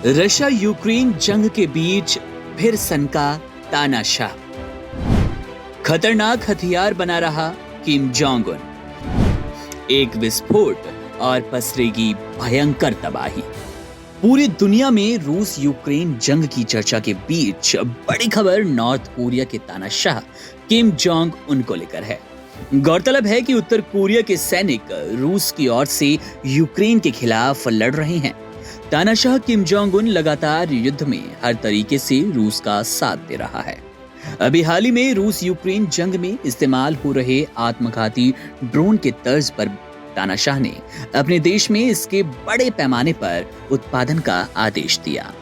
Russia Ukraine जंग के बीच फिर सनका तानाशाह। खतरनाक हथियार बना रहा किम जोंग उन। एक विस्फोट और पसरेगी भयंकर तबाही। पूरी दुनिया में रूस यूक्रेन जंग की चर्चा के बीच बड़ी खबर नॉर्थ कोरिया के तानाशाह किम जोंग उन को लेकर है। गौरतलब है कि उत्तर कोरिया के सैनिक रूस की ओर से यूक्रेन के खिलाफ लड़ रहे हैं। तानाशाह किम जोंग उन लगातार युद्ध में हर तरीके से रूस का साथ दे रहा है। अभी हाल ही में रूस यूक्रेन जंग में इस्तेमाल हो रहे आत्मघाती ड्रोन के तर्ज पर तानाशाह ने अपने देश में इसके बड़े पैमाने पर उत्पादन का आदेश दिया।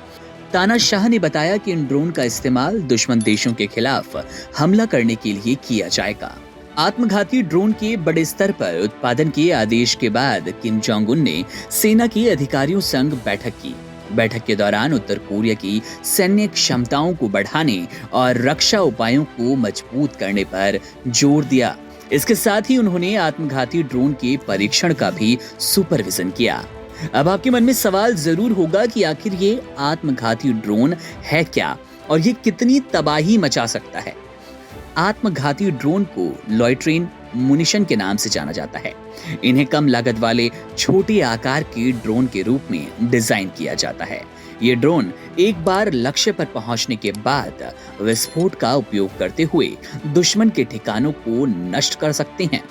तानाशाह ने बताया कि इन ड्रोन का इस्तेमाल दुश्मन देशों के खिलाफ हमला करने के लिए किया जाएगा। आत्मघाती ड्रोन के बड़े स्तर पर उत्पादन के आदेश के बाद किम जोंग उन ने सेना के अधिकारियों संग बैठक की। बैठक के दौरान उत्तर कोरिया की सैन्य क्षमताओं को बढ़ाने और रक्षा उपायों को मजबूत करने पर जोर दिया। इसके साथ ही उन्होंने आत्मघाती ड्रोन के परीक्षण का भी सुपरविजन किया। अब आपके मन में सवाल जरूर होगा कि आखिर ये आत्मघाती ड्रोन है क्या और ये कितनी तबाही मचा सकता है। आत्मघाती ड्रोन को लॉयट्रेन मुनिशन के नाम से जाना जाता है। इन्हें कम लागत वाले छोटे आकार के ड्रोन के रूप में डिजाइन किया जाता है। ये ड्रोन एक बार लक्ष्य पर पहुंचने के बाद विस्फोट का उपयोग करते हुए दुश्मन के ठिकानों को नष्ट कर सकते हैं।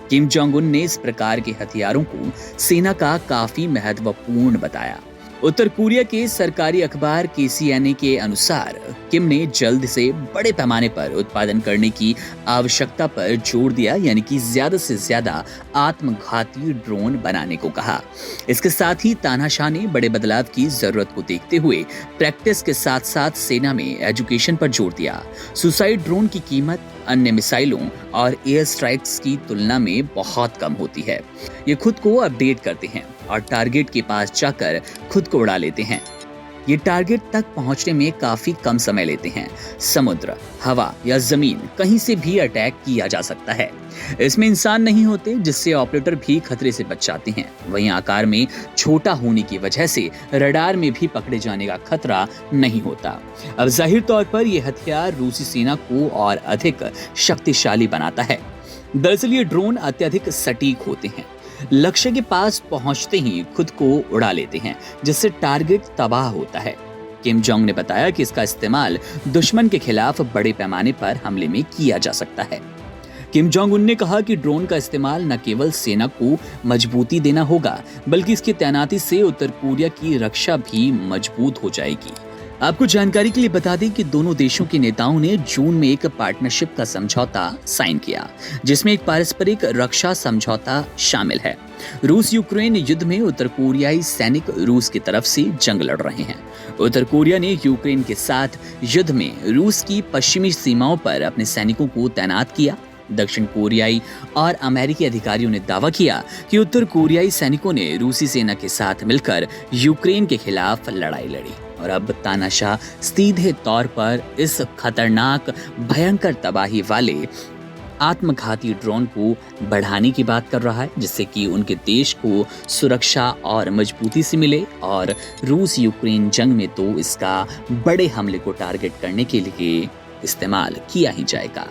किम जोंग उन ने इस प्रकार के हथियारों को सेना का काफी महत्वपूर्ण बताया। उत्तर कोरिया के सरकारी अखबार KCNA के अनुसार किम ने जल्द से बड़े पैमाने पर उत्पादन करने की आवश्यकता पर जोर दिया, यानी कि ज्यादा से ज्यादा आत्मघाती ड्रोन बनाने को कहा। इसके साथ ही तानाशाह ने बड़े बदलाव की जरूरत को देखते हुए प्रैक्टिस के साथ साथ सेना में एजुकेशन पर जोर दिया। सुसाइड ड्रोन की कीमत अन्य मिसाइलों और एयर स्ट्राइक्स की तुलना में बहुत कम होती है। ये खुद को अपडेट करते हैं और टारगेट के पास जाकर खुद को उड़ा लेते हैं। ये टारगेट तक पहुंचने में काफी कम समय लेते हैं। समुद्र, हवा या जमीन कहीं से भी अटैक किया जा सकता है। इसमें इंसान नहीं होते, जिससे ऑपरेटर भी खतरे से बच जाते हैं। वहीं आकार में छोटा होने की वजह से रडार में भी पकड़े जाने का खतरा नहीं होता। अब जाहिर तौर पर यह हथियार रूसी सेना को और अधिक शक्तिशाली बनाता है। दरअसल ये ड्रोन अत्यधिक सटीक होते हैं, लक्ष्य के पास पहुंचते ही खुद को उड़ा लेते हैं, जिससे टारगेट तबाह होता है। किम जोंग ने बताया कि इसका इस्तेमाल दुश्मन के खिलाफ बड़े पैमाने पर हमले में किया जा सकता है। किम जोंग उन ने कहा कि ड्रोन का इस्तेमाल न केवल सेना को मजबूती देना होगा, बल्कि इसकी तैनाती से उत्तर कोरिया की रक्षा भी मजबूत हो जाएगी। आपको जानकारी के लिए बता दें कि दोनों देशों के नेताओं ने जून में एक पार्टनरशिप का समझौता साइन किया, जिसमें एक पारस्परिक रक्षा समझौता शामिल है। रूस यूक्रेन युद्ध में उत्तर कोरियाई सैनिक रूस की तरफ से जंग लड़ रहे हैं। उत्तर कोरिया ने यूक्रेन के साथ युद्ध में रूस की पश्चिमी सीमाओं पर अपने सैनिकों को तैनात किया। दक्षिण कोरियाई और अमेरिकी अधिकारियों ने दावा किया कि उत्तर कोरियाई सैनिकों ने रूसी सेना के साथ मिलकर यूक्रेन के खिलाफ लड़ाई लड़ी। और अब तानाशाह सीधे तौर पर इस खतरनाक भयंकर तबाही वाले आत्मघाती ड्रोन को बढ़ाने की बात कर रहा है, जिससे कि उनके देश को सुरक्षा और मजबूती से मिले। और रूस यूक्रेन जंग में तो इसका बड़े हमले को टारगेट करने के लिए इस्तेमाल किया ही जाएगा।